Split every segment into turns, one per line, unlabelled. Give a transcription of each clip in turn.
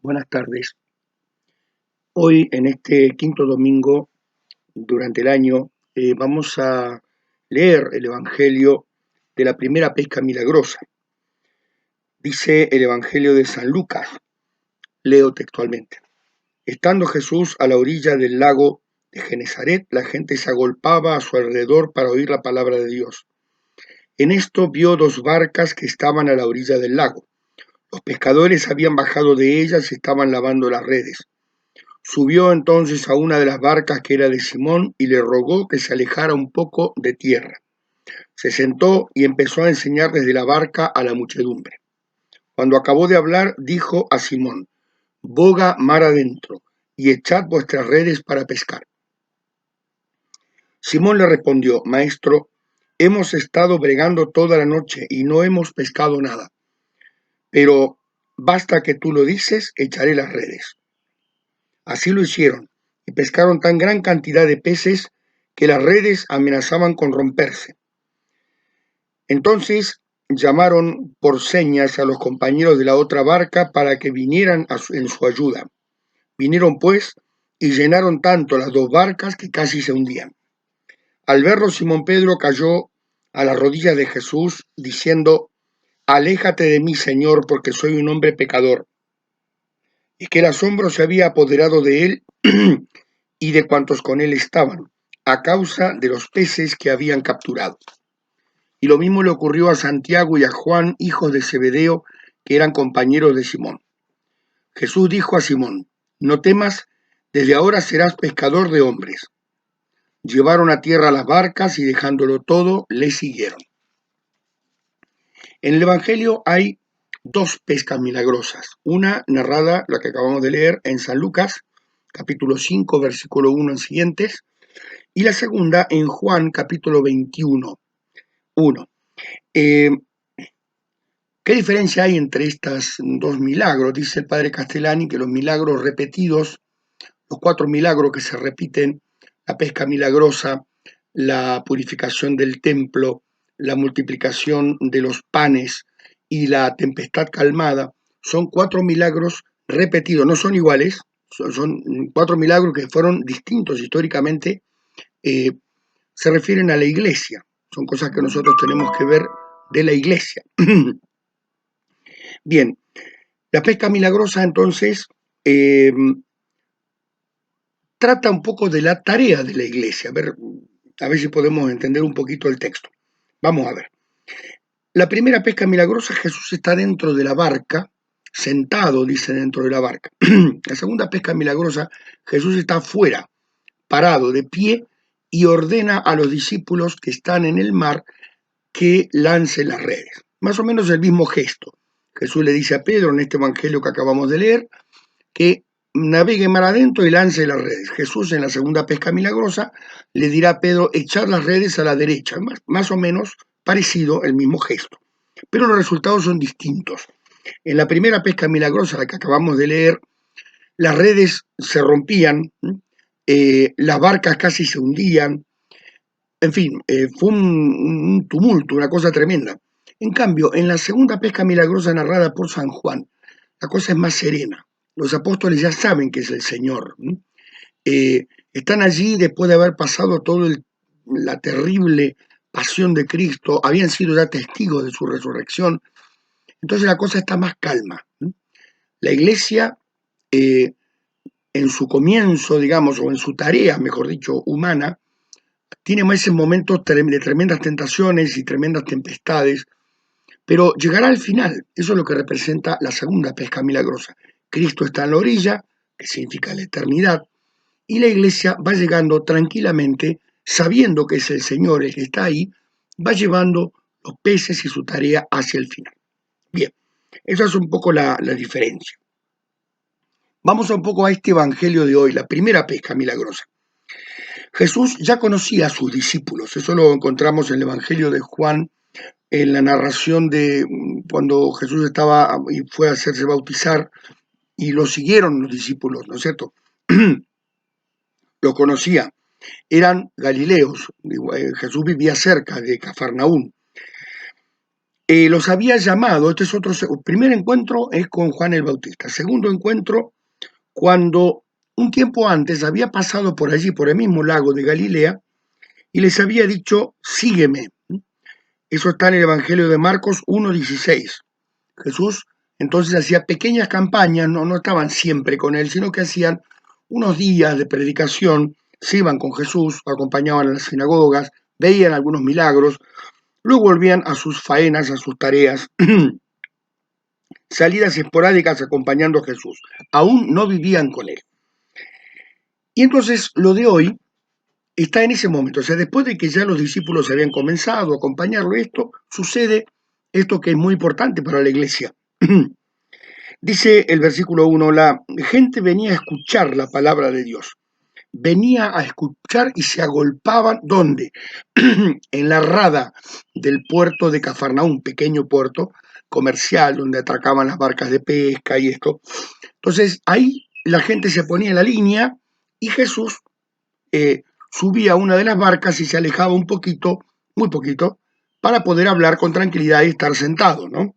Buenas tardes. Hoy, en este quinto domingo durante el año, vamos a leer el Evangelio de la primera pesca milagrosa. Dice el Evangelio de San Lucas, leo textualmente. Estando Jesús a la orilla del lago de Genezaret, la gente se agolpaba a su alrededor para oír la palabra de Dios. En esto vio dos barcas que estaban a la orilla del lago. Los pescadores habían bajado de ellas y estaban lavando las redes. Subió entonces a una de las barcas que era de Simón y le rogó que se alejara un poco de tierra. Se sentó y empezó a enseñar desde la barca a la muchedumbre. Cuando acabó de hablar, dijo a Simón: boga mar adentro y echad vuestras redes para pescar. Simón le respondió: Maestro, hemos estado bregando toda la noche y no hemos pescado nada. Pero basta que tú lo dices, echaré las redes. Así lo hicieron, y pescaron tan gran cantidad de peces que las redes amenazaban con romperse. Entonces llamaron por señas a los compañeros de la otra barca para que vinieran en su ayuda. Vinieron pues y llenaron tanto las dos barcas que casi se hundían. Al verlo, Simón Pedro cayó a las rodillas de Jesús, diciendo: Aléjate de mí, Señor, porque soy un hombre pecador. Y que el asombro se había apoderado de él y de cuantos con él estaban, a causa de los peces que habían capturado. Y lo mismo le ocurrió a Santiago y a Juan, hijos de Zebedeo, que eran compañeros de Simón. Jesús dijo a Simón: No temas, desde ahora serás pescador de hombres. Llevaron a tierra las barcas y dejándolo todo, le siguieron. En el Evangelio hay dos pescas milagrosas. Una narrada, la que acabamos de leer, en San Lucas, capítulo 5, versículo 1 en siguientes, y la segunda en Juan, capítulo 21, 1. ¿Qué diferencia hay entre estos dos milagros? Dice el padre Castellani que los milagros repetidos, los 4 milagros que se repiten, la pesca milagrosa, la purificación del templo, la multiplicación de los panes y la tempestad calmada, son 4 milagros repetidos, no son iguales, son 4 milagros que fueron distintos históricamente, se refieren a la iglesia, son cosas que nosotros tenemos que ver de la iglesia. Bien, la pesca milagrosa entonces trata un poco de la tarea de la iglesia, a ver si podemos entender un poquito el texto. Vamos a ver. La primera pesca milagrosa, Jesús está dentro de la barca, sentado, dice, dentro de la barca. La segunda pesca milagrosa, Jesús está afuera, parado, de pie, y ordena a los discípulos que están en el mar que lance las redes. Más o menos el mismo gesto. Jesús le dice a Pedro en este evangelio que acabamos de leer que navegue mar adentro y lance las redes. Jesús en la segunda pesca milagrosa le dirá a Pedro echar las redes a la derecha, más o menos parecido el mismo gesto. Pero los resultados son distintos. En la primera pesca milagrosa, la que acabamos de leer, las redes se rompían, las barcas casi se hundían, en fin, fue un tumulto, una cosa tremenda. En cambio, en la segunda pesca milagrosa narrada por San Juan, la cosa es más serena. Los apóstoles ya saben que es el Señor. Están allí después de haber pasado toda la terrible pasión de Cristo, habían sido ya testigos de su resurrección, entonces la cosa está más calma. La iglesia, eh, en su comienzo, digamos, o en su tarea, mejor dicho, humana, tiene más esos momentos de tremendas tentaciones y tremendas tempestades, pero llegará al final. Eso es lo que representa la segunda pesca milagrosa. Cristo está en la orilla, que significa la eternidad, y la iglesia va llegando tranquilamente, sabiendo que es el Señor el que está ahí, va llevando los peces y su tarea hacia el final. Bien, esa es un poco la diferencia. Vamos un poco a este evangelio de hoy, la primera pesca milagrosa. Jesús ya conocía a sus discípulos, eso lo encontramos en el evangelio de Juan, en la narración de cuando Jesús estaba y fue a hacerse bautizar y lo siguieron los discípulos, ¿no es cierto? Lo conocía, eran galileos, Jesús vivía cerca de Cafarnaún. los había llamado, este es otro, primer encuentro es con Juan el Bautista, segundo encuentro cuando un tiempo antes había pasado por allí, por el mismo lago de Galilea, y les había dicho, sígueme. Eso está en el Evangelio de Marcos 1:16. Jesús entonces hacía pequeñas campañas, no estaban siempre con él, sino que hacían unos días de predicación, se iban con Jesús, acompañaban a las sinagogas, veían algunos milagros, luego volvían a sus faenas, a sus tareas, salidas esporádicas acompañando a Jesús. Aún no vivían con él. Y entonces lo de hoy está en ese momento, o sea, después de que ya los discípulos habían comenzado a acompañarlo, esto sucede, esto que es muy importante para la iglesia. Dice el versículo 1, la gente venía a escuchar la palabra de Dios, venía a escuchar y se agolpaban, ¿dónde? En la rada del puerto de Cafarnaúm, pequeño puerto comercial donde atracaban las barcas de pesca y esto. Entonces ahí la gente se ponía en la línea y Jesús subía a una de las barcas y se alejaba un poquito, muy poquito, para poder hablar con tranquilidad y estar sentado, ¿no?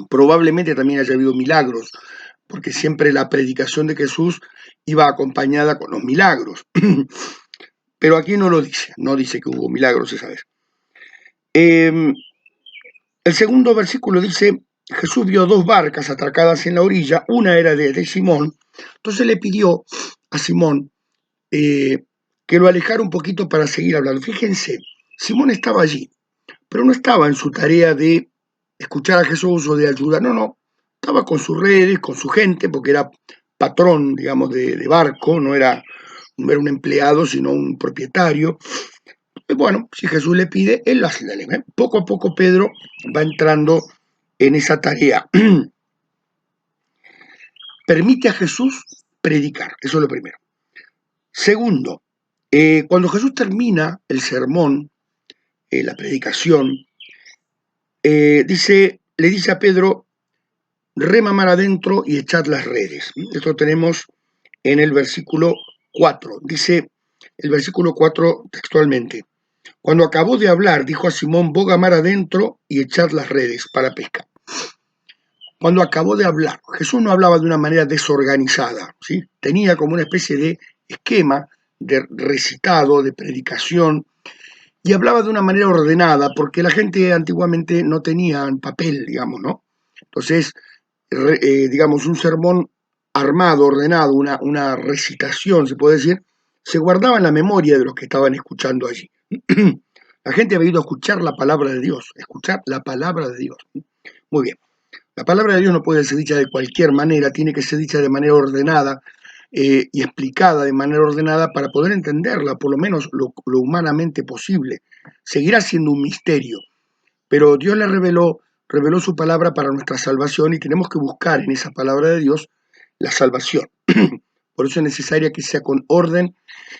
Probablemente también haya habido milagros, porque siempre la predicación de Jesús iba acompañada con los milagros. Pero aquí no lo dice, no dice que hubo milagros esa vez. El segundo versículo dice, Jesús vio dos barcas atracadas en la orilla, una era de Simón, entonces le pidió a Simón que lo alejara un poquito para seguir hablando. Fíjense, Simón estaba allí, pero no estaba en su tarea de escuchar a Jesús o de ayudar, no, estaba con sus redes, con su gente, porque era patrón, digamos, de barco, no era un empleado, sino un propietario. Y bueno, si Jesús le pide, él lo hace. Poco a poco Pedro va entrando en esa tarea. Permite a Jesús predicar, eso es lo primero. Segundo, cuando Jesús termina el sermón, la predicación, le dice a Pedro, rema mar adentro y echad las redes. Esto tenemos en el versículo 4. Dice el versículo 4 textualmente. Cuando acabó de hablar, dijo a Simón, boga mar adentro y echad las redes para pescar. Cuando acabó de hablar, Jesús no hablaba de una manera desorganizada, ¿sí? Tenía como una especie de esquema de recitado, de predicación, y hablaba de una manera ordenada, porque la gente antiguamente no tenía papel, digamos, ¿no? Entonces, digamos, un sermón armado, ordenado, una recitación, se puede decir, se guardaba en la memoria de los que estaban escuchando allí. La gente había ido a escuchar la palabra de Dios, escuchar la palabra de Dios. Muy bien. La palabra de Dios no puede ser dicha de cualquier manera, tiene que ser dicha de manera ordenada y explicada de manera ordenada para poder entenderla, por lo menos lo humanamente posible. Seguirá siendo un misterio, pero Dios le reveló su palabra para nuestra salvación y tenemos que buscar en esa palabra de Dios la salvación. Por eso es necesaria que sea con orden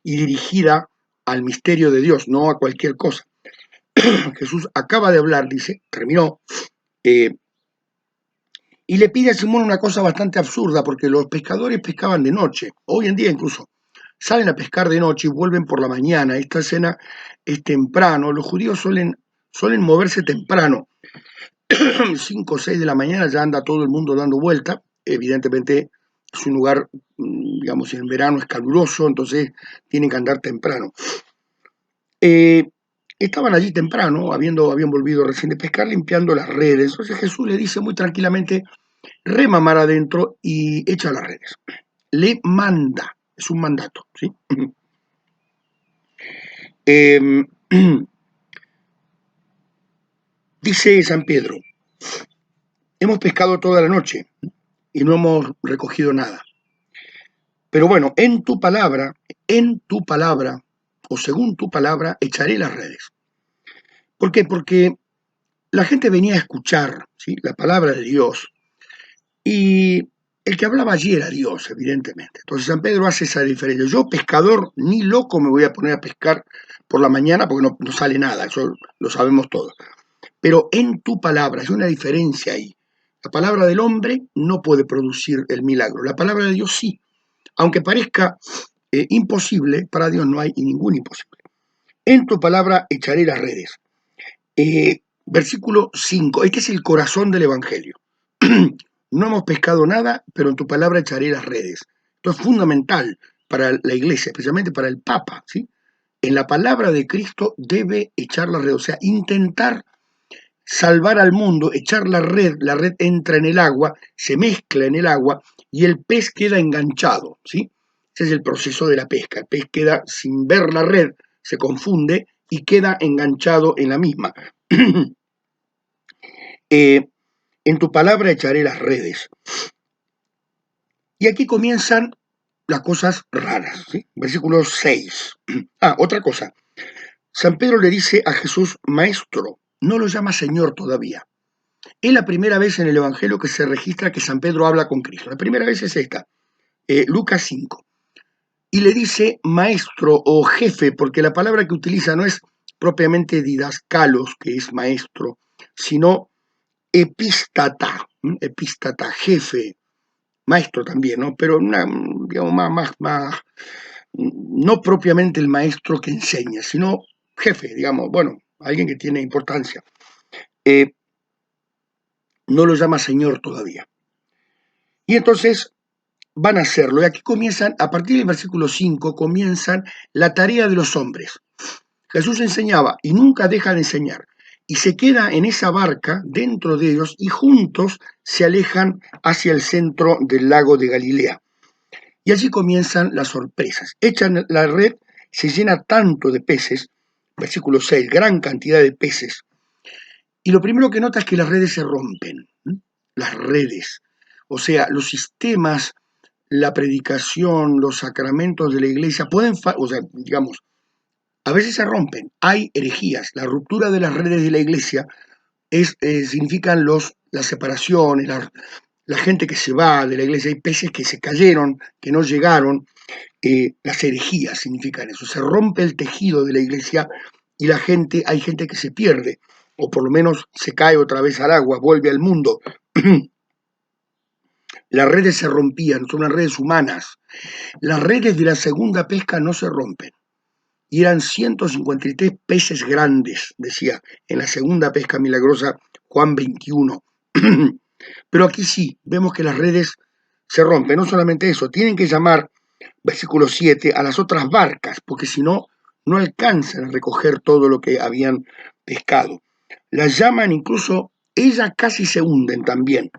y dirigida al misterio de Dios, no a cualquier cosa. Jesús acaba de hablar, dice, terminó, y le pide a Simón una cosa bastante absurda, porque los pescadores pescaban de noche, hoy en día incluso, salen a pescar de noche y vuelven por la mañana. Esta escena es temprano, los judíos suelen moverse temprano, 5 o 6 de la mañana ya anda todo el mundo dando vuelta, evidentemente es un lugar, digamos, en verano es caluroso, entonces tienen que andar temprano. Estaban allí temprano, habían volvido recién de pescar, limpiando las redes. Entonces Jesús le dice muy tranquilamente, rema mar adentro y echa las redes. Le manda, es un mandato, ¿sí? Dice San Pedro, hemos pescado toda la noche y no hemos recogido nada. Pero bueno, en tu palabra, o según tu palabra, echaré las redes. ¿Por qué? Porque la gente venía a escuchar, ¿sí?, la palabra de Dios, y el que hablaba allí era Dios, evidentemente. Entonces San Pedro hace esa diferencia. Yo, pescador, ni loco me voy a poner a pescar por la mañana porque no sale nada, eso lo sabemos todos. Pero en tu palabra, hay una diferencia ahí. La palabra del hombre no puede producir el milagro, la palabra de Dios sí. Aunque parezca imposible, para Dios no hay ningún imposible. En tu palabra echaré las redes. Versículo 5, este es el corazón del Evangelio. No hemos pescado nada, pero en tu palabra echaré las redes. Esto es fundamental para la iglesia, especialmente para el Papa, ¿sí? En la palabra de Cristo debe echar la red, o sea, intentar salvar al mundo, echar la red entra en el agua, se mezcla en el agua y el pez queda enganchado, ¿sí? Ese es el proceso de la pesca. El pez queda sin ver la red, se confunde y queda enganchado en la misma. En tu palabra echaré las redes. Y aquí comienzan las cosas raras, ¿sí? Versículo 6. Otra cosa. San Pedro le dice a Jesús, maestro, no lo llama Señor todavía. Es la primera vez en el Evangelio que se registra que San Pedro habla con Cristo. La primera vez es esta, Lucas 5. Y le dice maestro o jefe, porque la palabra que utiliza no es propiamente didascalos, que es maestro, sino epístata, jefe, maestro también, ¿no? Pero digamos, no propiamente el maestro que enseña, sino jefe, digamos, bueno, alguien que tiene importancia. No lo llama Señor todavía. Y entonces van a hacerlo. Y aquí comienzan, a partir del versículo 5, comienzan la tarea de los hombres. Jesús enseñaba y nunca deja de enseñar. Y se queda en esa barca dentro de ellos y juntos se alejan hacia el centro del lago de Galilea. Y allí comienzan las sorpresas. Echan la red, se llena tanto de peces, versículo 6, gran cantidad de peces. Y lo primero que nota es que las redes se rompen. Las redes. O sea, los sistemas, la predicación, los sacramentos de la iglesia pueden, o sea, digamos, a veces se rompen. Hay herejías. La ruptura de las redes de la iglesia significan las separaciones, la gente que se va de la iglesia. Hay peces que se cayeron, que no llegaron. Las herejías significan eso. Se rompe el tejido de la iglesia y hay gente que se pierde, o por lo menos se cae otra vez al agua, vuelve al mundo. Las redes se rompían, son las redes humanas. Las redes de la segunda pesca no se rompen. Y eran 153 peces grandes, decía en la segunda pesca milagrosa Juan 21. Pero aquí sí, vemos que las redes se rompen. No solamente eso, tienen que llamar, versículo 7, a las otras barcas, porque si no, no alcanzan a recoger todo lo que habían pescado. Las llaman incluso, ellas casi se hunden también.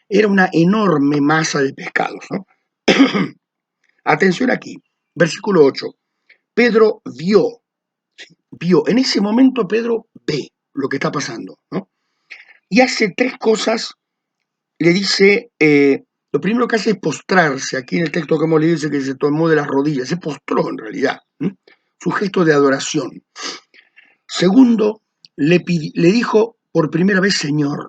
Era una enorme masa de pescados, ¿no? Atención aquí, versículo 8. Pedro vio, en ese momento Pedro ve lo que está pasando, ¿no? Y hace tres cosas, le dice, lo primero que hace es postrarse, aquí en el texto que hemos leído dice que se tomó de las rodillas, se postró en realidad, su gesto de adoración. Segundo, le dijo por primera vez Señor,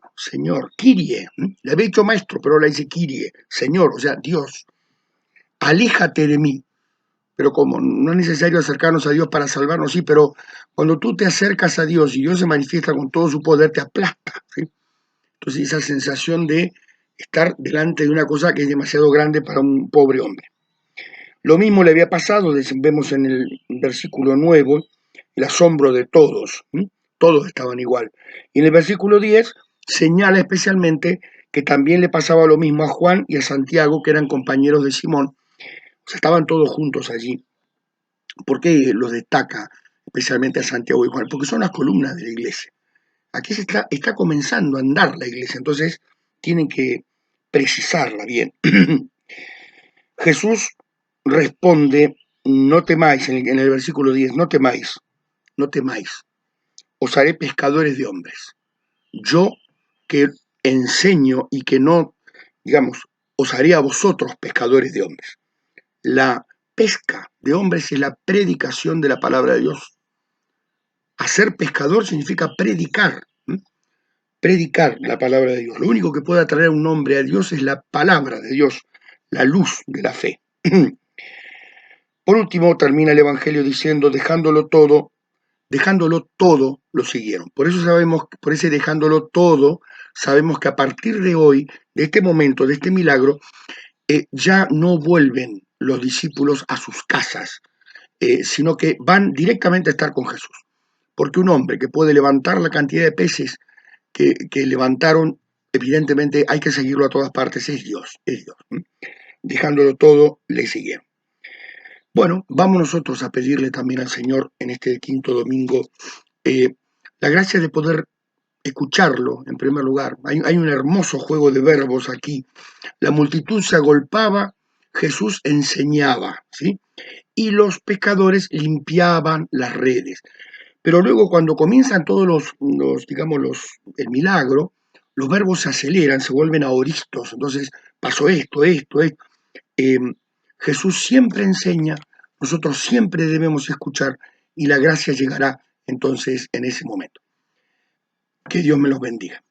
Kyrie, le había dicho maestro, pero ahora dice Kyrie, Señor, o sea, Dios, aléjate de mí. Pero como no es necesario acercarnos a Dios para salvarnos, sí, pero cuando tú te acercas a Dios y Dios se manifiesta con todo su poder, te aplasta, ¿sí? Entonces esa sensación de estar delante de una cosa que es demasiado grande para un pobre hombre. Lo mismo le había pasado, vemos en el versículo 9, el asombro de todos, todos estaban igual. Y en el versículo 10 señala especialmente que también le pasaba lo mismo a Juan y a Santiago, que eran compañeros de Simón, o sea, estaban todos juntos allí. ¿Por qué los destaca especialmente a Santiago y Juan? Porque son las columnas de la iglesia. Aquí está comenzando a andar la iglesia, entonces tienen que precisarla bien. Jesús responde, no temáis, en el versículo 10, no temáis, os haré pescadores de hombres. Yo que enseño y que no, digamos, os haré a vosotros pescadores de hombres. La pesca de hombres es la predicación de la palabra de Dios. Hacer pescador significa predicar, predicar la palabra de Dios. Lo único que puede atraer a un hombre a Dios es la palabra de Dios, la luz de la fe. Por último, termina el Evangelio diciendo, dejándolo todo, lo siguieron. Por eso sabemos, por ese dejándolo todo, sabemos que a partir de hoy, de este momento, de este milagro, ya no vuelven los discípulos a sus casas, sino que van directamente a estar con Jesús. porque un hombre que puede levantar la cantidad de peces que levantaron, evidentemente hay que seguirlo a todas partes, es Dios, es Dios. Dejándolo todo, le siguieron. Bueno, vamos nosotros a pedirle también al Señor en este quinto domingo eh, la gracia de poder escucharlo en primer lugar. Hay un hermoso juego de verbos aquí. La multitud se agolpaba, Jesús enseñaba, ¿sí? Y los pescadores limpiaban las redes. Pero luego cuando comienzan todos digamos, el milagro, los verbos se aceleran, se vuelven aoristos. Entonces pasó esto. Eh, Jesús siempre enseña, nosotros siempre debemos escuchar y la gracia llegará entonces en ese momento. Que Dios me los bendiga.